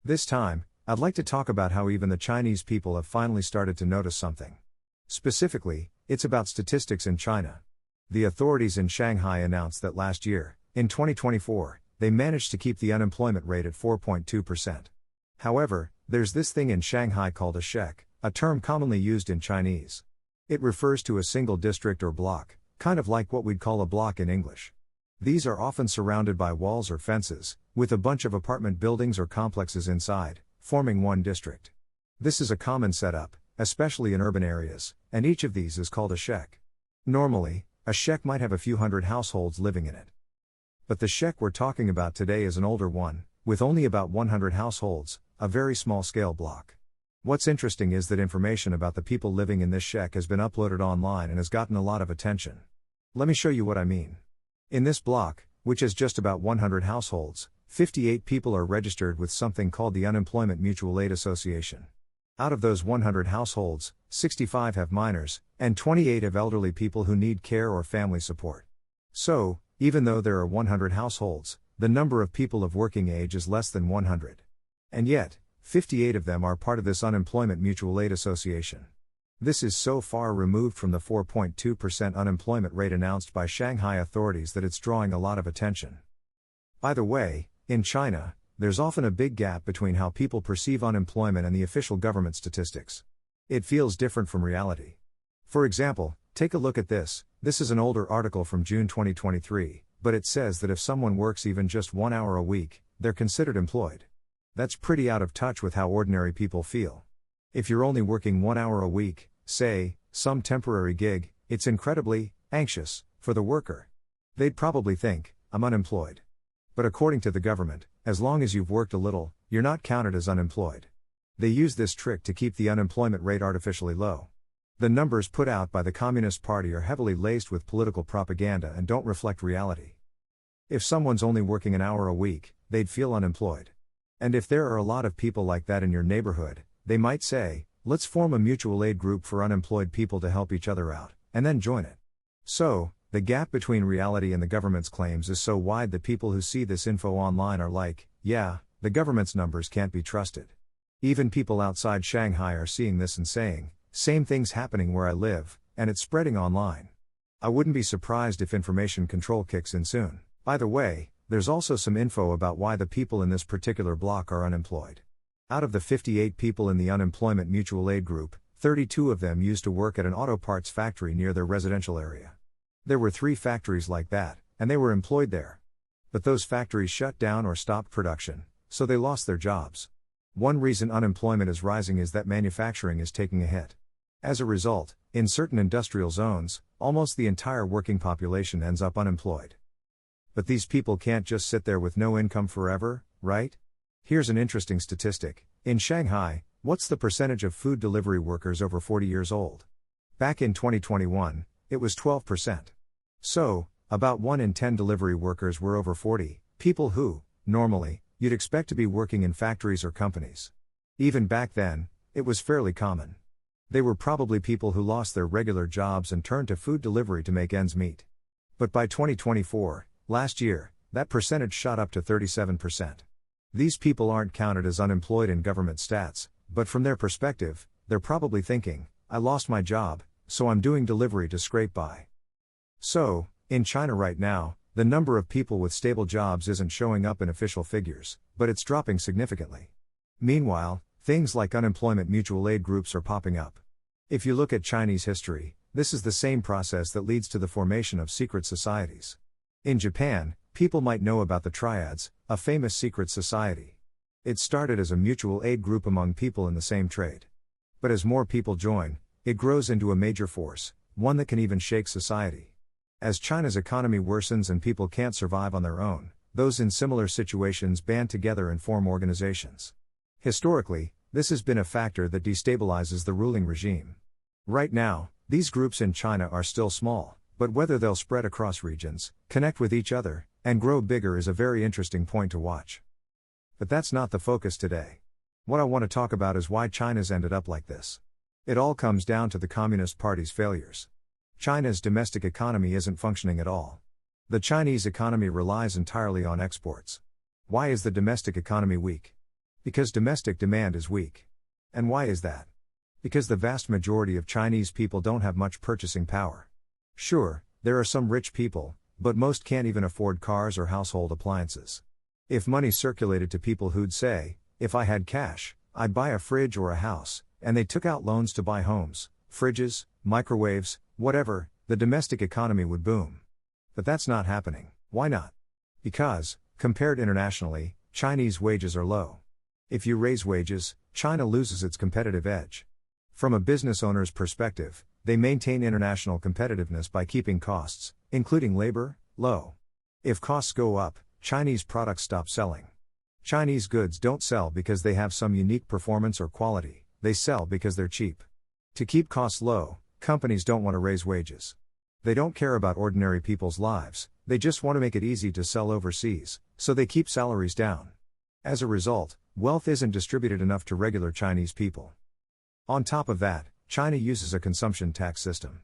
This time, I'd like to talk about how even the Chinese people have finally started to notice something. Specifically, it's about statistics in China. The authorities in Shanghai announced that last year, in 2024, they managed to keep the unemployment rate at 4.2%. However, there's this thing in Shanghai called a shek, a term commonly used in Chinese. It refers to a single district or block, kind of like what we'd call a block in English. These are often surrounded by walls or fences, with a bunch of apartment buildings or complexes inside, forming one district. This is a common setup, especially in urban areas, and each of these is called a shek. Normally, a shek might have a few hundred households living in it. But the shek we're talking about today is an older one, with only about 100 households, a very small-scale block. What's interesting is that information about the people living in this shek has been uploaded online and has gotten a lot of attention. Let me show you what I mean. In this block, which has just about 100 households, 58 people are registered with something called the Unemployment Mutual Aid Association. Out of those 100 households, 65 have minors, and 28 have elderly people who need care or family support. So, even though there are 100 households, the number of people of working age is less than 100. And yet, 58 of them are part of this Unemployment Mutual Aid Association. This is so far removed from the 4.2% unemployment rate announced by Shanghai authorities that it's drawing a lot of attention. By the way, in China, there's often a big gap between how people perceive unemployment and the official government statistics. It feels different from reality. For example, take a look at this. This is an older article from June 2023, but it says that if someone works even just 1 hour a week, they're considered employed. That's pretty out of touch with how ordinary people feel. If you're only working 1 hour a week, say, some temporary gig, it's incredibly anxious for the worker. They'd probably think, I'm unemployed. But according to the government, as long as you've worked a little, you're not counted as unemployed. They use this trick to keep the unemployment rate artificially low. The numbers put out by the Communist Party are heavily laced with political propaganda and don't reflect reality. If someone's only working an hour a week, they'd feel unemployed. And if there are a lot of people like that in your neighborhood, they might say, let's form a mutual aid group for unemployed people to help each other out, and then join it. So, the gap between reality and the government's claims is so wide that people who see this info online are like, yeah, the government's numbers can't be trusted. Even people outside Shanghai are seeing this and saying, same thing's happening where I live, and it's spreading online. I wouldn't be surprised if information control kicks in soon. By the way, there's also some info about why the people in this particular block are unemployed. Out of the 58 people in the Unemployment Mutual Aid Group, 32 of them used to work at an auto parts factory near their residential area. There were 3 factories like that, and they were employed there. But those factories shut down or stopped production, so they lost their jobs. One reason unemployment is rising is that manufacturing is taking a hit. As a result, in certain industrial zones, almost the entire working population ends up unemployed. But these people can't just sit there with no income forever, right? Here's an interesting statistic. In Shanghai, what's the percentage of food delivery workers over 40 years old? Back in 2021, it was 12%. So, about 1 in 10 delivery workers were over 40, people who, normally, you'd expect to be working in factories or companies. Even back then, it was fairly common. They were probably people who lost their regular jobs and turned to food delivery to make ends meet. But by 2024, last year, that percentage shot up to 37%. These people aren't counted as unemployed in government stats, but from their perspective, they're probably thinking, I lost my job, so I'm doing delivery to scrape by. So, in China right now, the number of people with stable jobs isn't showing up in official figures, but it's dropping significantly. Meanwhile, things like unemployment mutual aid groups are popping up. If you look at Chinese history, this is the same process that leads to the formation of secret societies. In Japan, people might know about the triads, a famous secret society. It started as a mutual aid group among people in the same trade. But as more people join, it grows into a major force, one that can even shake society. As China's economy worsens and people can't survive on their own, those in similar situations band together and form organizations. Historically, this has been a factor that destabilizes the ruling regime. Right now, these groups in China are still small, but whether they'll spread across regions, connect with each other, and grow bigger is a very interesting point to watch. But that's not the focus today. What I want to talk about is why China's ended up like this. It all comes down to the Communist Party's failures. China's domestic economy isn't functioning at all. The Chinese economy relies entirely on exports. Why is the domestic economy weak? Because domestic demand is weak. And why is that? Because the vast majority of Chinese people don't have much purchasing power. Sure, there are some rich people, but most can't even afford cars or household appliances. If money circulated to people who'd say, if I had cash, I'd buy a fridge or a house, and they took out loans to buy homes, fridges, microwaves, whatever, the domestic economy would boom. But that's not happening. Why not? Because, compared internationally, Chinese wages are low. If you raise wages, China loses its competitive edge. From a business owner's perspective, they maintain international competitiveness by keeping costs, including labor, low. If costs go up, Chinese products stop selling. Chinese goods don't sell because they have some unique performance or quality, they sell because they're cheap. To keep costs low, companies don't want to raise wages. They don't care about ordinary people's lives, they just want to make it easy to sell overseas, so they keep salaries down. As a result, wealth isn't distributed enough to regular Chinese people. On top of that, China uses a consumption tax system.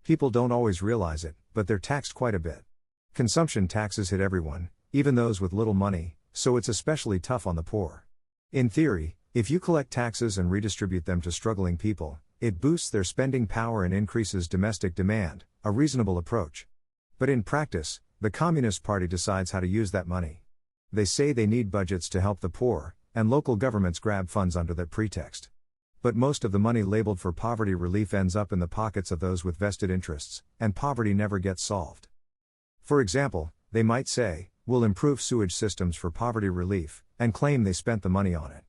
People don't always realize it, but they're taxed quite a bit. Consumption taxes hit everyone, even those with little money, so it's especially tough on the poor. In theory, if you collect taxes and redistribute them to struggling people, it boosts their spending power and increases domestic demand, a reasonable approach. But in practice, the Communist Party decides how to use that money. They say they need budgets to help the poor, and local governments grab funds under that pretext. But most of the money labeled for poverty relief ends up in the pockets of those with vested interests, and poverty never gets solved. For example, they might say, we'll improve sewage systems for poverty relief, and claim they spent the money on it.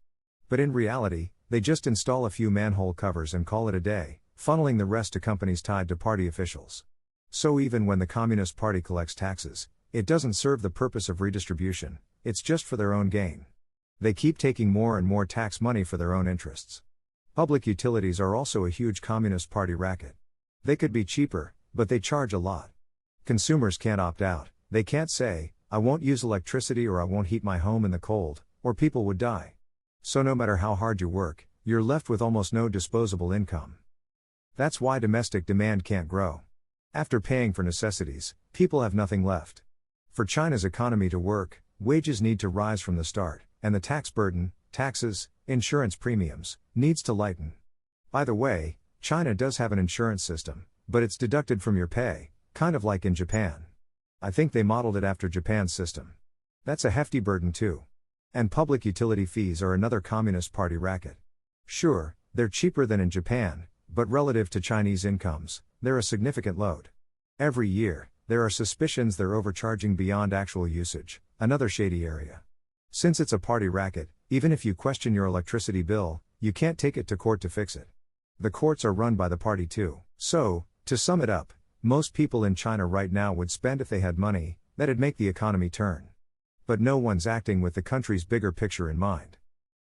But in reality, they just install a few manhole covers and call it a day, funneling the rest to companies tied to party officials. So even when the Communist Party collects taxes, it doesn't serve the purpose of redistribution, it's just for their own gain. They keep taking more and more tax money for their own interests. Public utilities are also a huge Communist Party racket. They could be cheaper, but they charge a lot. Consumers can't opt out, they can't say, I won't use electricity or I won't heat my home in the cold, or people would die. So no matter how hard you work, you're left with almost no disposable income. That's why domestic demand can't grow. After paying for necessities, people have nothing left. For China's economy to work, wages need to rise from the start, and the tax burden, taxes, insurance premiums, needs to lighten. By the way, China does have an insurance system, but it's deducted from your pay, kind of like in Japan. I think they modeled it after Japan's system. That's a hefty burden too. And public utility fees are another Communist Party racket. Sure, they're cheaper than in Japan, but relative to Chinese incomes, they're a significant load. Every year, there are suspicions they're overcharging beyond actual usage, another shady area. Since it's a party racket, even if you question your electricity bill, you can't take it to court to fix it. The courts are run by the party too. So, to sum it up, most people in China right now would spend if they had money, that'd make the economy turn. But no one's acting with the country's bigger picture in mind.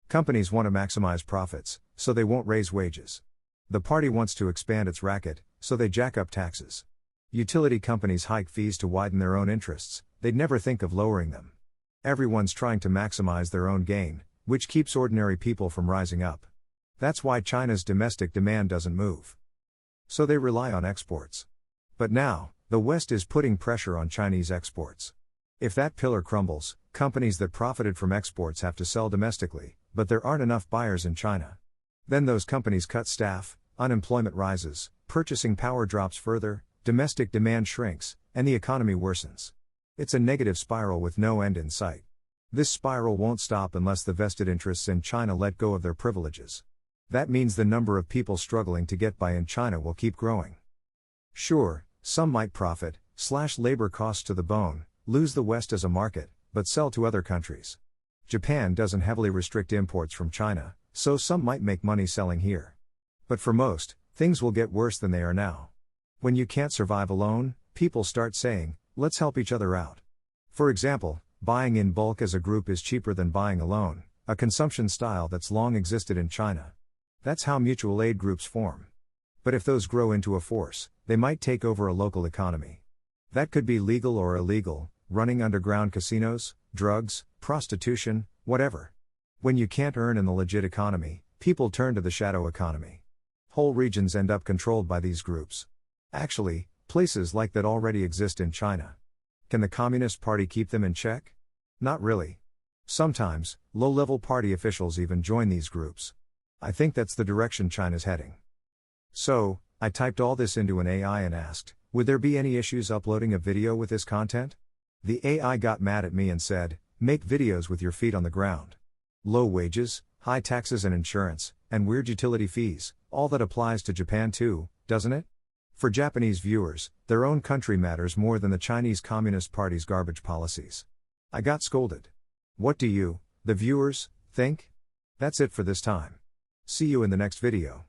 Companies want to maximize profits, so they won't raise wages. The party wants to expand its racket, so they jack up taxes. Utility companies hike fees to widen their own interests, they'd never think of lowering them. Everyone's trying to maximize their own gain, which keeps ordinary people from rising up. That's why China's domestic demand doesn't move. So they rely on exports. But now, the West is putting pressure on Chinese exports. If that pillar crumbles, companies that profited from exports have to sell domestically, but there aren't enough buyers in China. Then those companies cut staff, unemployment rises, purchasing power drops further, domestic demand shrinks, and the economy worsens. It's a negative spiral with no end in sight. This spiral won't stop unless the vested interests in China let go of their privileges. That means the number of people struggling to get by in China will keep growing. Sure, some might profit, slash labor costs to the bone, lose the West as a market, but sell to other countries. Japan doesn't heavily restrict imports from China, so some might make money selling here. But for most, things will get worse than they are now. When you can't survive alone, people start saying, let's help each other out. For example, buying in bulk as a group is cheaper than buying alone, a consumption style that's long existed in China. That's how mutual aid groups form. But if those grow into a force, they might take over a local economy. That could be legal or illegal, running underground casinos, drugs, prostitution, whatever. When you can't earn in the legit economy, people turn to the shadow economy. Whole regions end up controlled by these groups. Actually, places like that already exist in China. Can the Communist Party keep them in check? Not really. Sometimes, low-level party officials even join these groups. I think that's the direction China's heading. So, I typed all this into an AI and asked, would there be any issues uploading a video with this content? The AI got mad at me and said, make videos with your feet on the ground. Low wages, high taxes and insurance, and weird utility fees, all that applies to Japan too, doesn't it? For Japanese viewers, their own country matters more than the Chinese Communist Party's garbage policies. I got scolded. What do you, the viewers, think? That's it for this time. See you in the next video.